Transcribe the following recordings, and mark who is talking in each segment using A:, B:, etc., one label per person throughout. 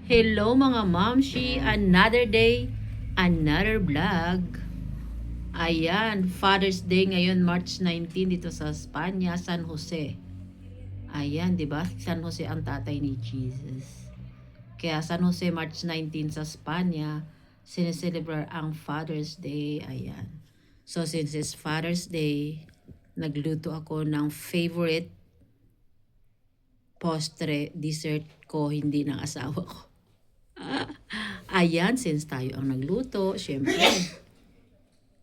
A: Hello mga mamshi, another day, another vlog. Ayan, Father's Day ngayon, March 19 dito sa Espanya, San Jose. Ayan, 'di ba? San Jose ang tatay ni Jesus. Kaya San Jose, March 19 sa Espanya, sineselebrate ang Father's Day. Ayan. So since it's Father's Day, nagluto ako ng favorite postre, dessert ko, hindi ng asawa ko. Ayan, since tayo ang nagluto, syempre,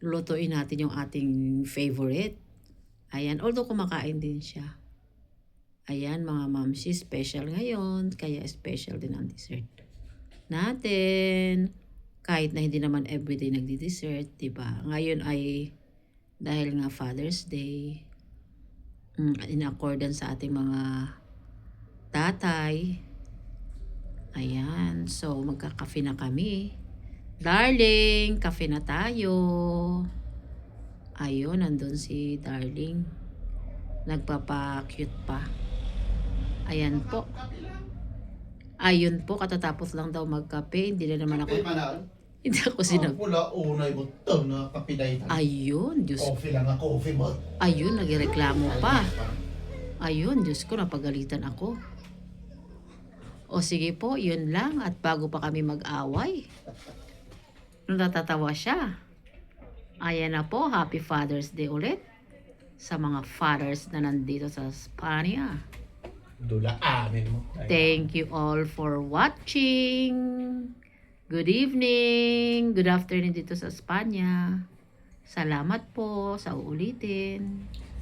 A: lutuin natin yung ating favorite. Ayan, although kumakain din siya. Ayan, mga mamsi, special ngayon, kaya special din ang dessert natin. Kahit na hindi naman everyday nagdi-dessert, diba? Ngayon ay, dahil nga Father's Day, in accordance sa ating mga tatay. Ayan, so magkakafe na kami. Darling, kafe na tayo. Ayun, nandun si Darling. Nagpapa-cute pa. Ayan po. Ayun po, katatapos lang daw magkape. Hindi na naman ako. Hindi ako sinag...
B: Pula unay mo ito na kapinay.
A: Ayun, Diyos ko.
B: Coffee lang nga, coffee mo.
A: Ayun, nagreklamo pa. Ayun, Diyos ko, napagalitan ako. O sige po, yun lang. At bago pa kami mag-away, natatawa siya. Ayan na po, Happy Father's Day ulit sa mga fathers na nandito sa Espanya.
B: Dula amin mo.
A: Thank you all for watching. Good evening, good afternoon dito sa Espanya. Salamat po sa uulitin.